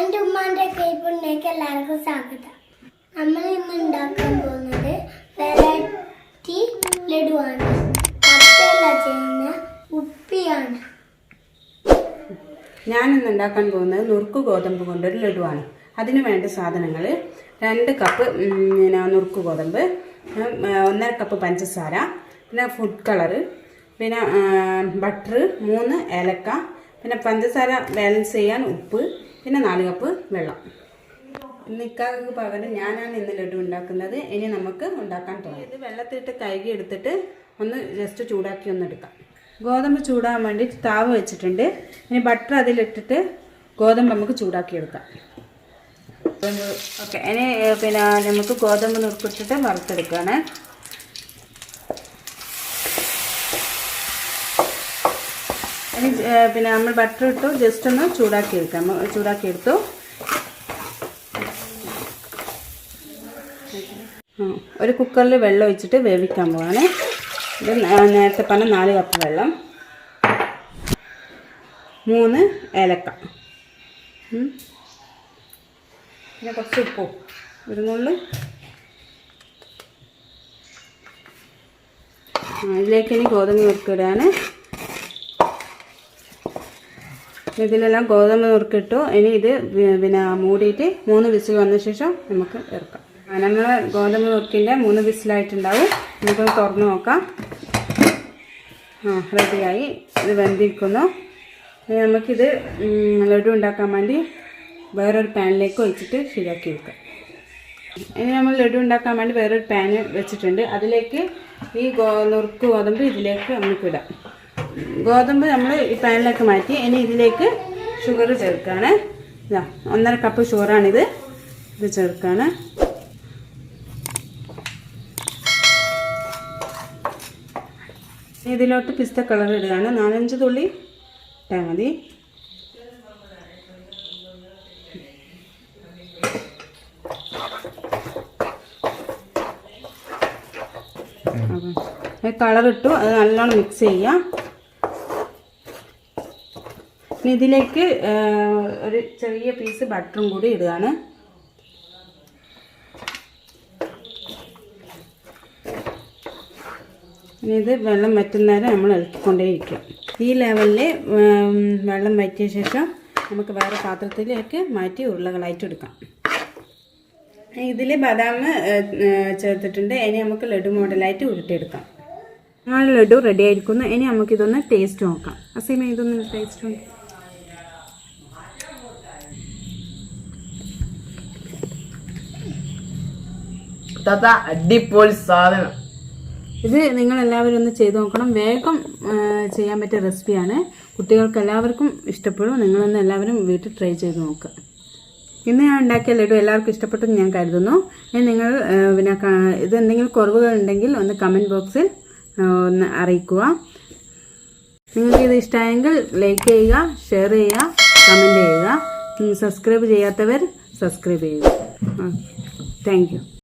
എൻ്റെ ഉമ്മാൻ്റെ കൈപ്പുണ്യക്ക് എല്ലാവർക്കും സ്വാഗതം. നമ്മൾ ഇന്ന് ഉണ്ടാക്കാൻ പോകുന്നത് വെറൈറ്റി ലഡുവാണ്. കപ്പയല്ല ചെയ്യുന്ന ഉപ്പിയാണ്. ഞാനിന്ന് ഉണ്ടാക്കാൻ പോകുന്നത് നുറുക്ക് ഗോതമ്പ് കൊണ്ടൊരു ലഡുവാണ്. അതിന് വേണ്ട സാധനങ്ങൾ 2 കപ്പ് നുറുക്ക് ഗോതമ്പ്, 1.5 കപ്പ് പഞ്ചസാര, പിന്നെ ഫുഡ് കളറ്, പിന്നെ ബട്ടർ, 3 ഏലക്ക, പിന്നെ പഞ്ചസാര ബാലൻസ് ചെയ്യാൻ ഉപ്പ്, പിന്നെ 4 കപ്പ് വെള്ളം. ഇക്കാക്ക് പകരം ഞാനാണ് ഇന്ന് ലഡു ഉണ്ടാക്കുന്നത്. ഇനി നമുക്ക് ഉണ്ടാക്കാൻ തുടങ്ങാം. ഇത് വെള്ളത്തിലിട്ട് കഴുകി എടുത്തിട്ട് ഒന്ന് ജസ്റ്റ് ചൂടാക്കി ഒന്ന് എടുക്കാം. ഗോതമ്പ് ചൂടാകാൻ വേണ്ടി താവ് വെച്ചിട്ടുണ്ട്. ഇനി ബട്ടർ അതിലിട്ടിട്ട് ഗോതമ്പ് നമുക്ക് ചൂടാക്കി എടുക്കാം. ഓക്കെ, ഇനി പിന്നെ നമുക്ക് ഗോതമ്പ് നുറുക്കിട്ടിട്ട് വറുത്തെടുക്കുകയാണ്. ഇനി പിന്നെ നമ്മൾ ബട്ടർ ഇട്ടു ജസ്റ്റ് ഒന്ന് ചൂടാക്കിയെടുത്തു. ഒരു കുക്കറിൽ വെള്ളം ഒഴിച്ചിട്ട് വേവിക്കാൻ പോവാണ്. ഇത് നേരത്തെ പറഞ്ഞ 4 കപ്പ് വെള്ളം, 3 ഏലക്ക, പിന്നെ കുറച്ച് ഉപ്പും ഒരു നുള്ളു. ഇതിലേക്ക് ഇനി ഗോതമ്പ് നുറുക്കിടാണ്. ഇതിലെല്ലാം ഗോതമ്പ് നുറുക്കിട്ടു. ഇനി ഇത് പിന്നെ മൂടിയിട്ട് 3 വിസിൽ വന്ന ശേഷം നമുക്ക് ഇറക്കാം. നമ്മൾ ഗോതമ്പ് നുറുക്കിൻ്റെ 3 വിസിലായിട്ടുണ്ടാവും. നമുക്കൊന്ന് തുറന്ന് നോക്കാം. റെഡിയായി. ഇത് വെന്തിരിക്കുന്നു. ഇനി നമുക്കിത് ലഡു ഉണ്ടാക്കാൻ വേണ്ടി വേറൊരു പാനിലേക്ക് ഒഴിച്ചിട്ട് ശരിയാക്കി എടുക്കാം. ഇനി നമ്മൾ ലഡു ഉണ്ടാക്കാൻ വേണ്ടി വേറൊരു പാന് വെച്ചിട്ടുണ്ട്. അതിലേക്ക് ഈ നുറുക്ക് ഗോതമ്പ് ഇതിലേക്ക് നമുക്ക് ഇടാം. ഗോതമ്പ് നമ്മൾ ഈ പാനിലേക്ക് മാറ്റി. ഇനി ഇതിലേക്ക് ഷുഗർ ചേർക്കുകയാണ്. 1.5 കപ്പ് ഷുഗറാണിത്. ഇത് ചേർക്കുകയാണ്. ഇതിലോട്ട് പിസ്ത കളർ ഇടുകയാണ്. 4-5 തുള്ളി ഇട്ടാൽ മതി. കളർ ഇട്ടു. അത് നല്ലോണം മിക്സ് ചെയ്യാം. ഇനി ഇതിലേക്ക് ഒരു ചെറിയ പീസ് ബട്ടറും കൂടി ഇടുകയാണ്. ഇനി ഇത് വെള്ളം വറ്റുന്നേരം നമ്മൾ ഇളക്കിക്കൊണ്ടേയിരിക്കുക. ഈ ലെവലിൽ വെള്ളം വറ്റിയ ശേഷം നമുക്ക് വേറെ പാത്രത്തിലേക്ക് മാറ്റി ഉരുളകളായിട്ട് എടുക്കാം. ഇതിൽ ബദാം ചേർത്തിട്ടുണ്ട്. ഇനി നമുക്ക് ലഡു മോഡലായിട്ട് ഉരുട്ടിയെടുക്കാം. ഞങ്ങൾ ലഡു റെഡി ആയിരിക്കുന്നു. ഇനി നമുക്കിതൊന്ന് ടേസ്റ്റ് നോക്കാം. അസീമ ഇതൊന്ന് ടേസ്റ്റ് നോക്കാം. അടിപൊളി സാധനം. ഇത് നിങ്ങളെല്ലാവരും ഒന്ന് ചെയ്ത് നോക്കണം. വേഗം ചെയ്യാൻ പറ്റിയ റെസിപ്പിയാണ്. കുട്ടികൾക്ക് എല്ലാവർക്കും ഇഷ്ടപ്പെടും. നിങ്ങളൊന്ന് എല്ലാവരും വീട്ടിൽ ട്രൈ ചെയ്ത് നോക്കുക. ഇന്ന് ഞാൻ ഉണ്ടാക്കിയ ലഡു എല്ലാവർക്കും ഇഷ്ടപ്പെട്ടെന്ന് ഞാൻ കരുതുന്നു. ഇനി നിങ്ങൾ പിന്നെ ഇത് എന്തെങ്കിലും കുറവുകൾ ഉണ്ടെങ്കിൽ ഒന്ന് കമൻറ്റ് ബോക്സിൽ ഒന്ന് അറിയിക്കുക. നിങ്ങൾക്ക് ഇത് ഇഷ്ടമായെങ്കിൽ ലൈക്ക് ചെയ്യുക, ഷെയർ ചെയ്യുക, കമൻറ്റ് ചെയ്യുക. സബ്സ്ക്രൈബ് ചെയ്യാത്തവർ സബ്സ്ക്രൈബ് ചെയ്യുക. Thank you.